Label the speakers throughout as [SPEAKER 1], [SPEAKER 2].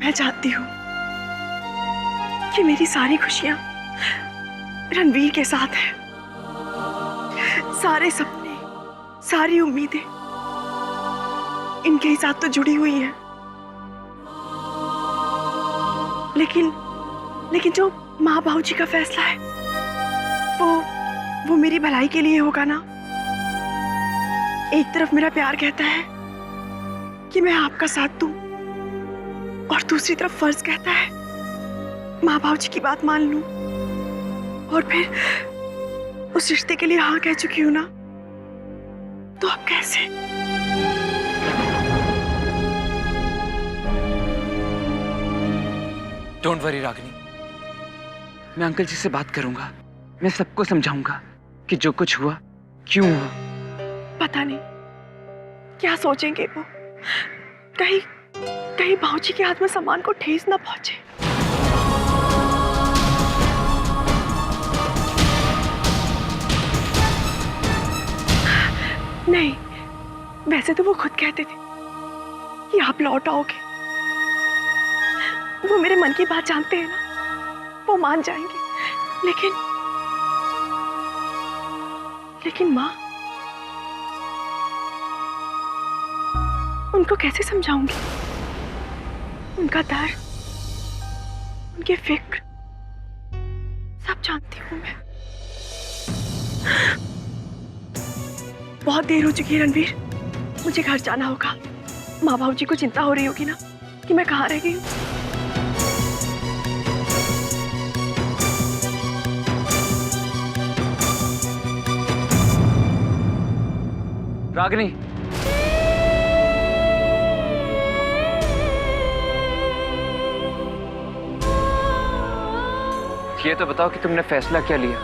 [SPEAKER 1] मैं चाहती हूँ कि मेरी सारी खुशियां रणवीर के साथ है। सारे सपने, सारी उम्मीदें इनके ही साथ तो जुड़ी हुई हैं। लेकिन जो माँ बाबू जी का फैसला है वो मेरी भलाई के लिए होगा ना। एक तरफ मेरा प्यार कहता है कि मैं आपका साथ दूं और दूसरी तरफ फर्ज कहता है माँ बाबू जी की बात मान लूं। और फिर उस रिश्ते के लिए हाँ कह चुकी हूं ना, तो अब कैसे?
[SPEAKER 2] डोंट वरी रागिनी, मैं अंकल जी से बात करूंगा। मैं सबको समझाऊंगा कि जो कुछ हुआ क्यों हुआ।
[SPEAKER 1] पता नहीं क्या सोचेंगे वो। कहीं भाऊजी के हाथ में सामान को ठेस ना पहुंचे। नहीं, वैसे तो वो खुद कहते थे कि आप लौट आओगे। वो मेरे मन की बात जानते हैं ना, वो मान जाएंगे। लेकिन माँ, उनको कैसे समझाऊंगी? उनका दर्द, उनकी फिक्र सब जानती हूं मैं। बहुत देर हो चुकी है रणवीर, मुझे घर जाना होगा। माँ बाबू जी को चिंता हो रही होगी ना कि मैं कहाँ रह गई हूँ।
[SPEAKER 2] रागिनी, ये तो बताओ कि तुमने फैसला क्या लिया?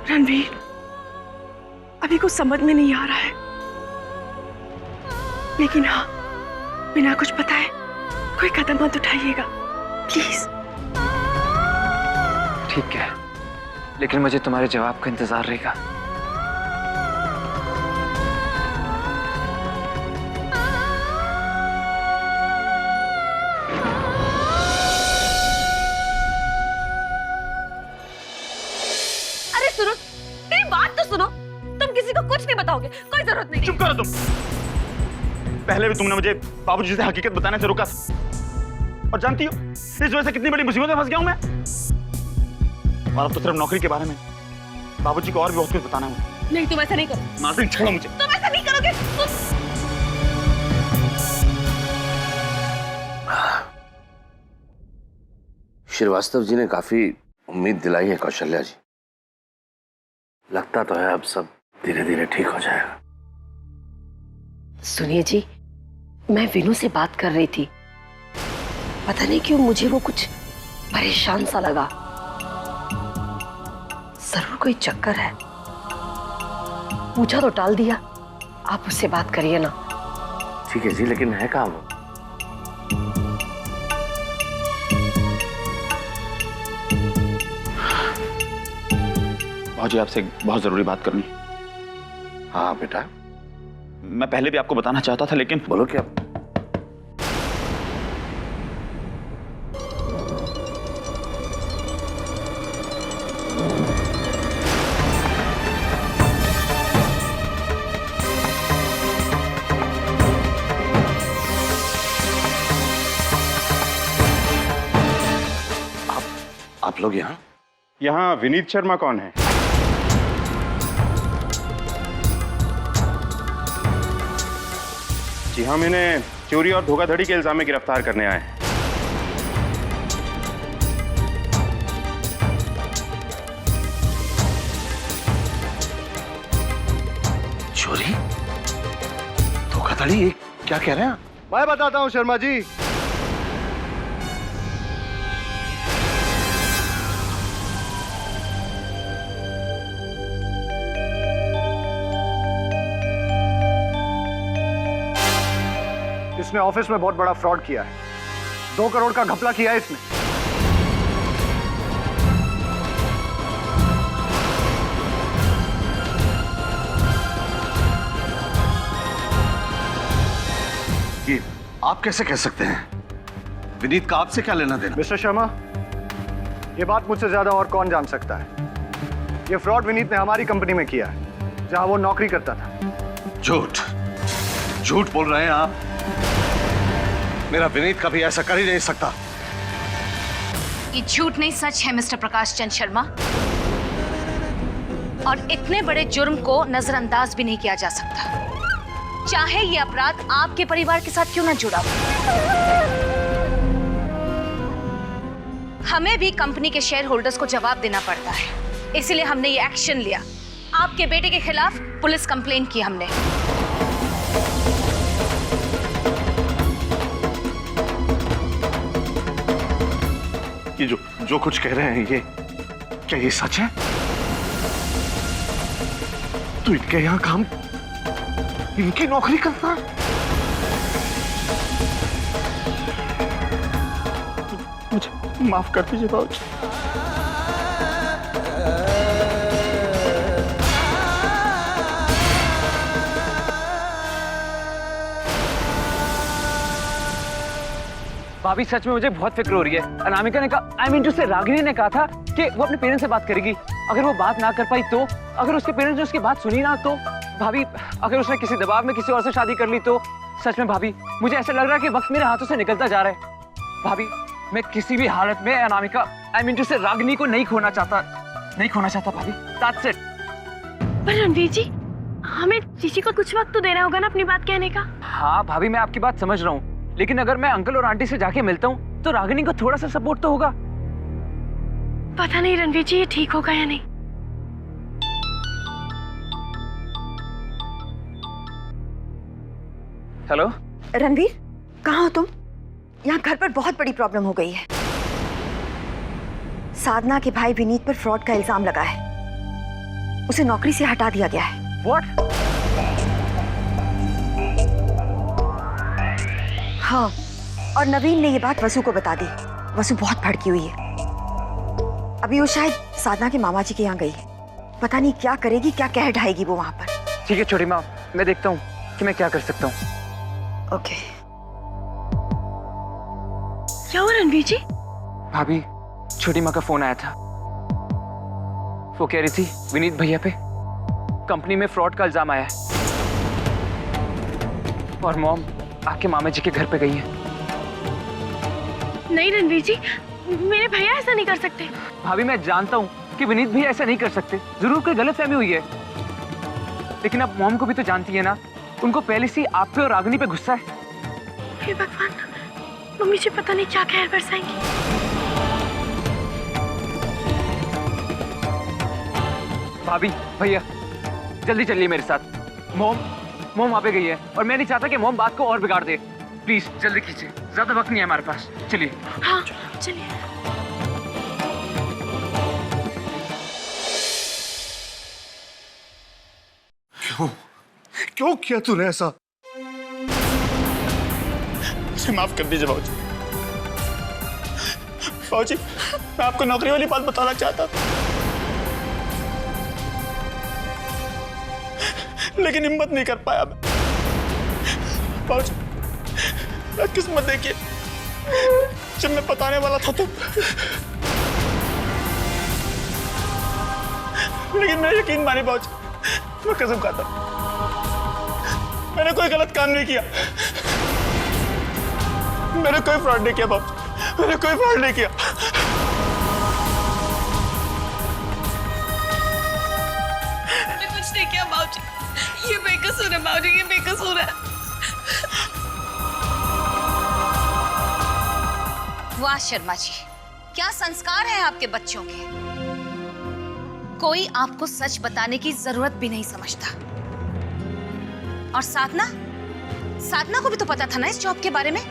[SPEAKER 1] रणवीर, अभी कुछ समझ में नहीं आ रहा है, लेकिन हाँ, बिना कुछ बताए कोई कदम मत उठाइएगा प्लीज।
[SPEAKER 2] ठीक है, लेकिन मुझे तुम्हारे जवाब का इंतजार रहेगा।
[SPEAKER 3] अरे सुनो, मेरी बात तो सुनो। तुम किसी को कुछ नहीं बताओगे, कोई जरूरत नहीं।
[SPEAKER 4] चुप करो तुम। पहले भी तुमने मुझे बाबूजी से हकीकत बताने से रोका, और जानती हो इस वजह से कितनी बड़ी मुसीबत में फंस गया हूं मैं। और अब तो सिर्फ नौकरी के बारे में बाबूजी को और भी बहुत कुछ बताना है।
[SPEAKER 3] नहीं, तुम ऐसा नहीं करो।
[SPEAKER 4] नाज़रीन, छोड़ो मुझे।
[SPEAKER 3] तुम ऐसा नहीं करोगे।
[SPEAKER 5] श्रीवास्तव जी ने काफी उम्मीद दिलाई है कौशल्या जी। लगता तो है अब सब धीरे धीरे ठीक हो जाएगा।
[SPEAKER 6] सुनिए जी, मैं विनू से बात कर रही थी। पता नहीं क्यों मुझे वो कुछ परेशान सा लगा। जरूर कोई चक्कर है। पूछा तो टाल दिया। आप उससे बात करिए ना।
[SPEAKER 5] ठीक है जी, लेकिन है कहाँ वो?
[SPEAKER 4] भाजी, आपसे एक बहुत जरूरी बात करनी।
[SPEAKER 5] हाँ बेटा।
[SPEAKER 4] मैं पहले भी आपको बताना चाहता था, लेकिन
[SPEAKER 5] बोलो क्या? आप लोग यहाँ
[SPEAKER 7] विनीत शर्मा कौन है? जी हाँ, मैंने चोरी और धोखाधड़ी के इल्जाम में गिरफ्तार करने आए हैं।
[SPEAKER 5] चोरी धोखाधड़ी, ये क्या कह रहे हैं?
[SPEAKER 7] मैं बताता हूँ शर्मा जी। इसने ऑफिस में बहुत बड़ा फ्रॉड किया है। 2 करोड़ का घपला किया है इसने।
[SPEAKER 5] आप कैसे कह सकते हैं? विनीत का आपसे क्या लेना देना?
[SPEAKER 7] मिस्टर शर्मा, ये बात मुझसे ज्यादा और कौन जान सकता है? ये फ्रॉड विनीत ने हमारी कंपनी में किया है, जहां वो नौकरी करता था।
[SPEAKER 5] झूठ, झूठ बोल रहे हैं आप। मेरा विनीत कभी ऐसा कर ही नहीं सकता।
[SPEAKER 3] ये झूठ नहीं सच है मिस्टर प्रकाश चंद शर्मा, और इतने बड़े जुर्म को नजरअंदाज भी नहीं किया जा सकता, चाहे ये अपराध आपके परिवार के साथ क्यों ना जुड़ा हो। हमें भी कंपनी के शेयर होल्डर्स को जवाब देना पड़ता है, इसलिए हमने ये एक्शन लिया। आपके बेटे के खिलाफ पुलिस कंप्लेंट की हमने।
[SPEAKER 5] ये जो कुछ कह रहे हैं, ये क्या ये सच है? तू इनके यहाँ काम, इनकी नौकरी करता है?
[SPEAKER 4] मुझे माफ कर दीजिए बाबूजी।
[SPEAKER 2] भाभी सच में मुझे बहुत फिक्र हो रही है। अनामिका ने कहा, जो से रागिनी ने कहा था कि वो अपने पेरेंट्स से बात करेगी। अगर वो बात ना कर पाई तो, अगर उसके पेरेंट्स ने उसकी बात सुनी ना तो, भाभी अगर उसने किसी दबाव में किसी और से शादी कर ली तो, सच में भाभी मुझे ऐसा लग रहा है कि वक्त मेरे हाथों से निकलता जा रहा है। भाभी मैं किसी भी हालत में अनामिका जो से रागिनी को नहीं खोना चाहता भाभी। That's it।
[SPEAKER 1] पर रणवीर जी, हमें ऋषि को कुछ वक्त तो देना होगा ना अपनी बात कहने का।
[SPEAKER 2] हाँ भाभी, मैं आपकी बात समझ रहा हूँ, लेकिन अगर मैं अंकल और आंटी से जाके मिलता हूँ तो रागिनी को थोड़ा सा सपोर्ट तो होगा।
[SPEAKER 1] पता नहीं रणवीर जी ये ठीक होगा या नहीं।
[SPEAKER 2] हेलो
[SPEAKER 8] रणवीर, कहाँ हो तुम? यहाँ घर पर बहुत बड़ी प्रॉब्लम हो गई है। साधना के भाई विनीत पर फ्रॉड का इल्जाम लगा है, उसे नौकरी से हटा दिया गया है।
[SPEAKER 2] What?
[SPEAKER 8] हाँ, और नवीन ने ये बात वसु को बता दी। वसु बहुत भड़की हुई है। अभी वो शायद साधना के मामा जी के यहाँ गई है। पता नहीं क्या करेगी, क्या कह ढाएगी वो वहां पर।
[SPEAKER 2] ठीक है छोटी माँ, मैं देखता हूँ कि मैं क्या कर सकता हूँ।
[SPEAKER 8] ओके।
[SPEAKER 1] क्या हुआ रणवीर जी?
[SPEAKER 2] भाभी छोटी माँ का फोन आया था। वो कह रही थी विनीत भैया पे कंपनी में फ्रॉड का इल्जाम आया है, और मॉम आके मामा जी के घर पे गई है।
[SPEAKER 1] नहीं रणवीर जी, मेरे भैया ऐसा नहीं कर सकते।
[SPEAKER 2] भाभी मैं जानता हूँ कि विनीत भैया ऐसा नहीं कर सकते, जरूर कोई गलतफहमी हुई है, लेकिन अब मॉम को भी तो जानती है ना, उनको पहले से आप पे और रागिनी पे गुस्सा है।
[SPEAKER 1] हे भगवान, मम्मी जी पता नहीं क्या कहर बरसाएंगी।
[SPEAKER 2] भाभी भैया जल्दी चलिए मेरे साथ। मॉम वहां पे गई है और मैं नहीं चाहता कि मॉम बात को और बिगाड़ दे। प्लीज जल्दी कीजिए, ज्यादा वक्त नहीं है हमारे पास। चलिए।
[SPEAKER 1] हाँ चलिए।
[SPEAKER 5] क्यों किया तूने ऐसा?
[SPEAKER 4] मुझे माफ कर दीजिए बाबूजी। बाबूजी, मैं आपको नौकरी वाली बात बताना चाहता था, लेकिन हिम्मत नहीं कर पाया मैं। बाबूजी, किस्मत देखिए, जब मैं बताने वाला था तो, लेकिन मेरा यकीन माने बाबूजी, मैं कसम खाता हूं, मैंने कोई गलत काम नहीं किया। मैंने कोई फ्रॉड नहीं किया बाबूजी, मैंने कोई फ्रॉड नहीं किया।
[SPEAKER 3] मैंने कुछ नहीं किया बाबूजी, ये बेकसूर है बाबूजी, ये बेकसूर है। वाह शर्मा जी, क्या संस्कार है आपके बच्चों के। कोई आपको सच बताने की जरूरत भी नहीं समझता। और साधना को भी तो पता था ना इस जॉब के बारे में।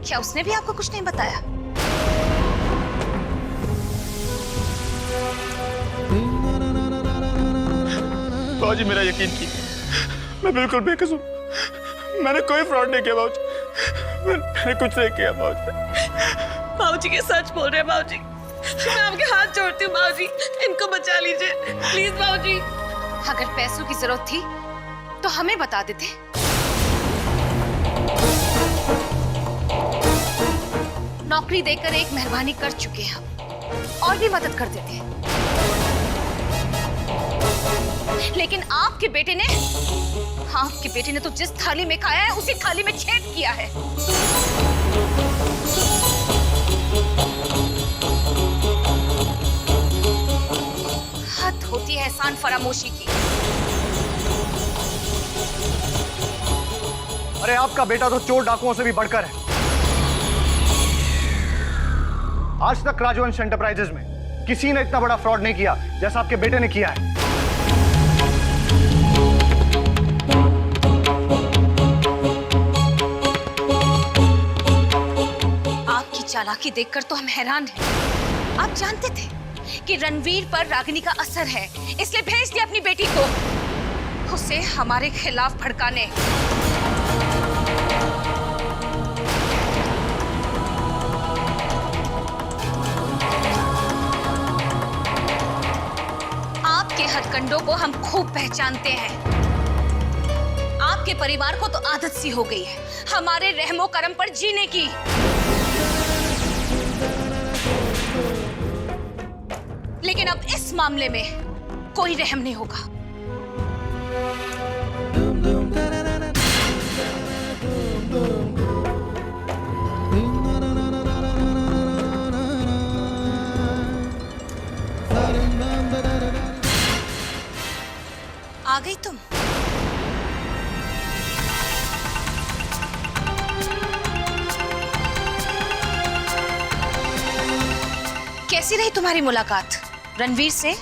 [SPEAKER 3] क्या उसने भी आपको कुछ नहीं बताया?
[SPEAKER 4] बाबूजी मेरा यकीन कीजिए, मैं बिल्कुल बेकसूर, मैंने कोई फ्रॉड नहीं किया बाबूजी, मैंने कुछ नहीं किया बाबूजी।
[SPEAKER 3] बाबूजी के सच बोल रहे हैं बाबूजी, मैं आपके हाथ जोड़ती हूँ बाबूजी, इनको बचा लीजिए प्लीज बाबूजी। अगर पैसों की जरूरत थी तो हमें बता देते। नौकरी देकर एक मेहरबानी कर चुके हैं हम, और भी मदद कर देते हैं। लेकिन आपके बेटे ने तो जिस थाली में खाया है उसी थाली में छेद किया है। हद होती है एहसान फरामोशी की।
[SPEAKER 7] अरे आपका बेटा तो चोर डाकुओं से भी बढ़कर है। आज तक राजवंश एंटरप्राइजेज में किसी ने इतना बड़ा फ्रॉड नहीं किया जैसा आपके बेटे ने किया है।
[SPEAKER 3] आपकी चालाकी देखकर तो हम हैरान हैं। आप जानते थे कि रणवीर पर रागिनी का असर है, इसलिए भेज दिया अपनी बेटी को उसे हमारे खिलाफ भड़काने। आपके हथकंडों को हम खूब पहचानते हैं। आपके परिवार को तो आदत सी हो गई है हमारे रहमो करम पर जीने की। लेकिन अब इस मामले में कोई रहम नहीं होगा। आ गई तुम? कैसी रही तुम्हारी मुलाकात रणवीर से?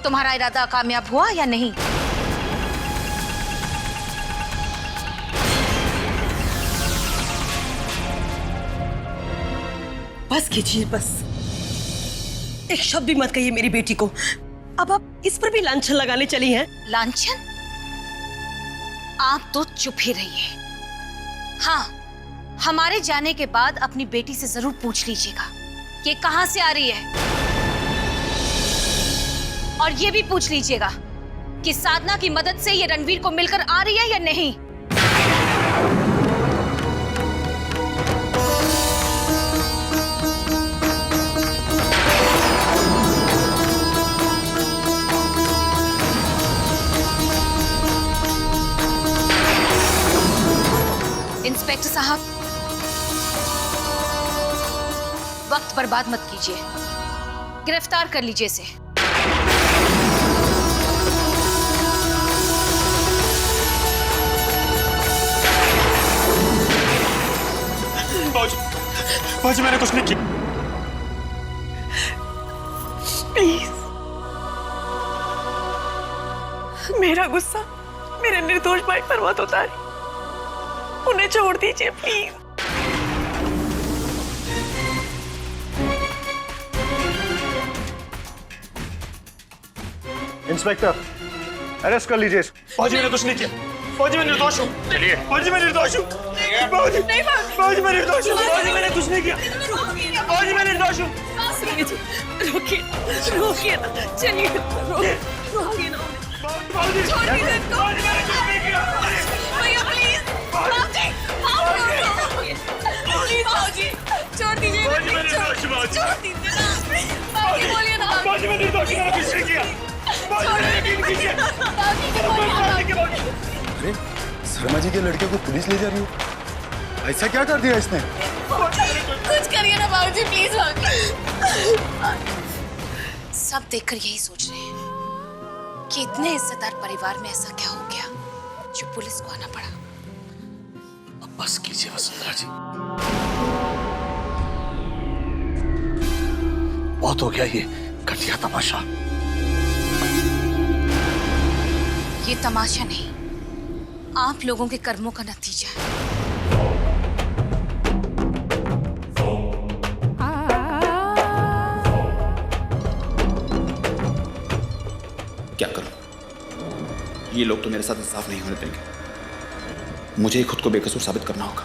[SPEAKER 3] तुम्हारा इरादा कामयाब हुआ या नहीं?
[SPEAKER 6] बस कीजिए, बस एक शब्द भी मत कहिए मेरी बेटी को। अब आप इस पर भी लांछन लगाने चली हैं।
[SPEAKER 3] लांछन? आप तो चुप ही रहिए। हाँ, हमारे जाने के बाद अपनी बेटी से जरूर पूछ लीजिएगा कि कहां से आ रही है, और ये भी पूछ लीजिएगा कि साधना की मदद से ये रणवीर को मिलकर आ रही है या नहीं। इंस्पेक्टर साहब, वक्त बर्बाद मत कीजिए, गिरफ्तार कर लीजिए इसे।
[SPEAKER 4] बाजी मैंने कुछ नहीं किया।
[SPEAKER 1] प्लीज, मेरा गुस्सा मेरे निर्दोष भाई पर मत उतारिए, उन्हें छोड़ दीजिए प्लीज।
[SPEAKER 7] इंस्पेक्टर, अरेस्ट कर लीजिए।
[SPEAKER 4] बाजी मैंने कुछ नहीं किया। बाजी मैं निर्दोष हूँ। चलिए। बाजी मैं निर्दोष हूँ। बाजी मैं निर्दोष हूँ। बाजी मैंने कुछ नहीं किया। बाजी मैं निर्दोष हूँ।
[SPEAKER 6] रोकिए ना, चलिए रोकिए ना।
[SPEAKER 4] बाजी
[SPEAKER 3] छोड़ दीजिए इसको।
[SPEAKER 4] बाजी मैंने कुछ नहीं किया।
[SPEAKER 3] भैया प्लीज, छोड़ दीजिए।
[SPEAKER 4] बाजी मैं निर्दोष हूँ।
[SPEAKER 3] छोड़ दीजिए ना, बाजी बोलिए ना।
[SPEAKER 4] बाजी मैं निर्दोष हूँ। मैंने कुछ नहीं किया। बाजी मैंने यकीन कीजिए।
[SPEAKER 9] अरे शर्मा जी के लड़के को पुलिस ले जा रही है, ऐसा क्या कर दिया इसने?
[SPEAKER 3] कुछ करिए ना बाबूजी प्लीज। सब देखकर यही सोच रहे हैं कि इतने इज्जतदार परिवार में ऐसा क्या हो गया जो पुलिस को आना पड़ा।
[SPEAKER 5] अब बस कीजिए वसुंधरा जी, बहुत हो गया ये घटिया तमाशा।
[SPEAKER 3] ये तमाशा नहीं, आप लोगों के कर्मों का नतीजा है।
[SPEAKER 10] क्या करूं? ये लोग तो मेरे साथ इंसाफ नहीं होने देंगे। मुझे ही खुद को बेकसूर साबित करना होगा।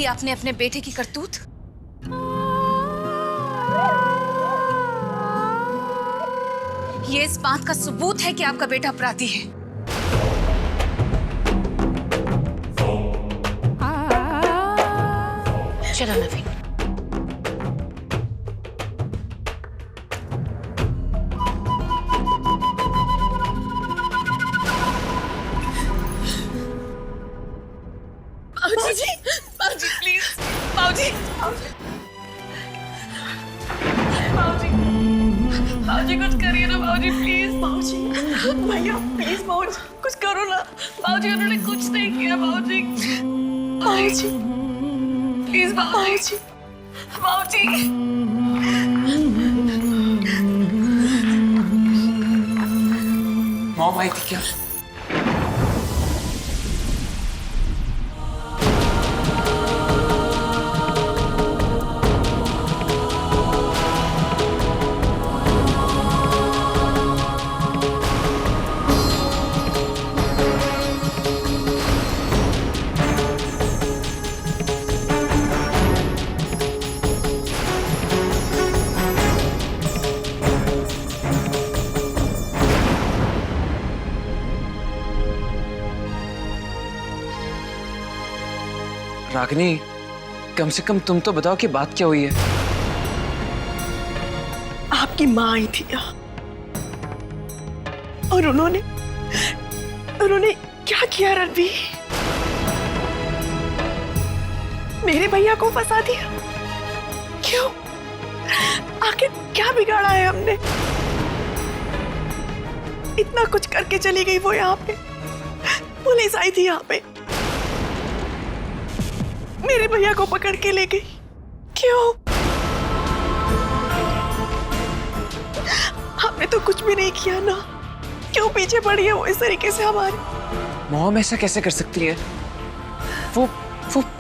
[SPEAKER 3] आपने अपने बेटे की करतूत? ये इस बात का सबूत है कि आपका बेटा अपराधी है। चलो नवीन।
[SPEAKER 6] बाबूजी, बाबूजी प्लीज, बाबूजी, बाबूजी, बाबूजी कुछ करिए ना बाबूजी प्लीज। बाबूजी, भैया प्लीज बाबूजी कुछ करो ना। बाबूजी उन्होंने कुछ नहीं किया बाबूजी। बाबूजी प्लीज बाबूजी, बाबूजी।
[SPEAKER 2] मॉम आई थी क्या? रागिनी, कम से कम तुम तो बताओ कि बात क्या हुई है।
[SPEAKER 1] आपकी माँ आई थी यहाँ और उन्होंने क्या किया रणवीर? मेरे भैया को फंसा दिया। क्यों? आखिर क्या बिगाड़ा है हमने? इतना कुछ करके चली गई वो यहाँ पे। पुलिस आई थी यहाँ पे, मेरे भैया को पकड़ के ले गई। क्यों? हमने तो कुछ भी नहीं किया ना। क्यों पीछे पड़ी है वो इस तरीके से हमारे?
[SPEAKER 2] मॉम ऐसा कैसे कर सकती है? वो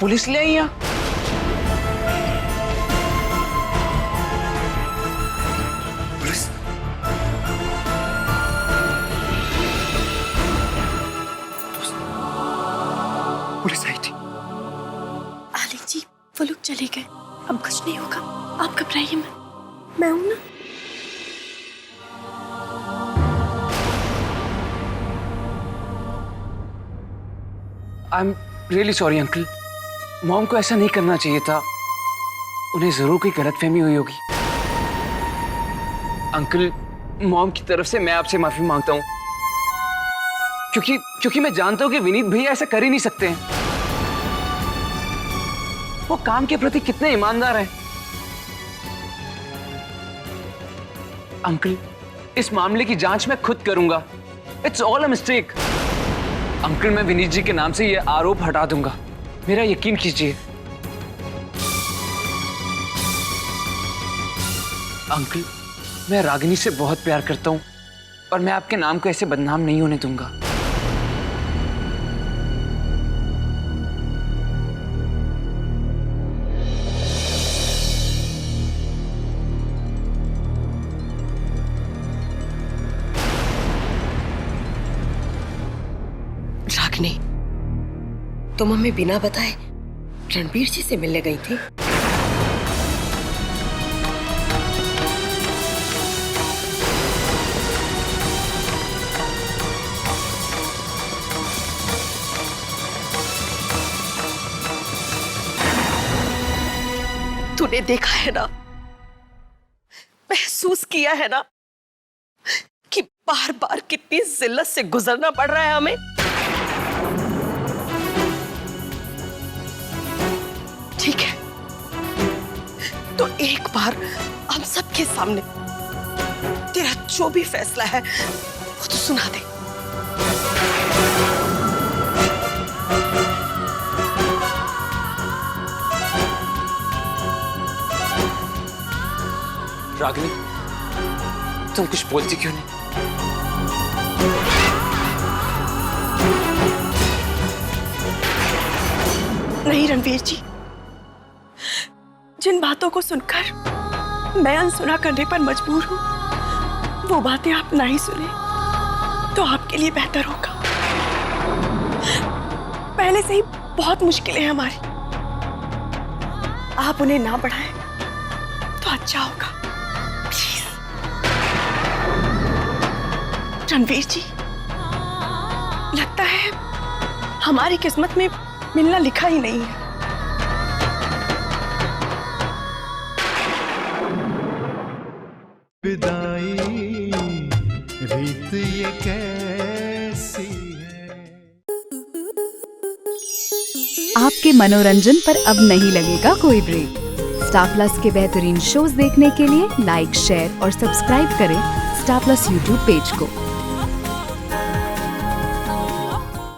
[SPEAKER 2] पुलिस ले आई यहाँ।
[SPEAKER 1] पुलिस आई थी। आलिक जी, वो लोग चले गए, अब कुछ नहीं होगा, आप घबराइए मत, मैं हूं ना।
[SPEAKER 2] I am really sorry uncle, mom को ऐसा नहीं करना चाहिए था। उन्हें जरूर कोई गलतफहमी हुई होगी। अंकल, मॉम की तरफ से मैं आपसे माफी मांगता हूँ, क्योंकि मैं जानता हूँ कि विनीत भैया ऐसा कर ही नहीं सकते हैं। वो काम के प्रति कितने ईमानदार हैं। अंकल, इस मामले की जांच मैं खुद करूंगा। It's all a mistake. Uncle, मैं विनीत जी के नाम से ये आरोप हटा दूंगा, मेरा यकीन कीजिए। अंकल, मैं रागिनी से बहुत प्यार करता हूं और मैं आपके नाम को ऐसे बदनाम नहीं होने दूंगा।
[SPEAKER 6] रागिनी, तुम हमें बिना बताए रणबीर जी से मिलने गई थी? तूने देखा है ना, महसूस किया है ना कि बार बार कितनी जिल्लत से गुजरना पड़ रहा है हमें। ठीक है, तो एक बार हम सबके सामने तेरा जो भी फैसला है वो तो सुना दे।
[SPEAKER 2] रागिनी, तुम कुछ बोलती क्यों नहीं?
[SPEAKER 1] नहीं रणवीर जी, जिन बातों को सुनकर मैं अनसुना करने पर मजबूर हूं, वो बातें आप नहीं सुने तो आपके लिए बेहतर होगा। पहले से ही बहुत मुश्किलें हैं हमारी, आप उन्हें ना बढ़ाएं तो अच्छा होगा, प्लीज। रणवीर जी, लगता है हमारी किस्मत में मिलना लिखा ही नहीं है।
[SPEAKER 11] विदाई रीत ये कैसी है।
[SPEAKER 12] आपके मनोरंजन पर अब नहीं लगेगा कोई ब्रेक। स्टार प्लस के बेहतरीन शोज देखने के लिए लाइक, शेयर और सब्सक्राइब करें स्टार प्लस यूट्यूब पेज को।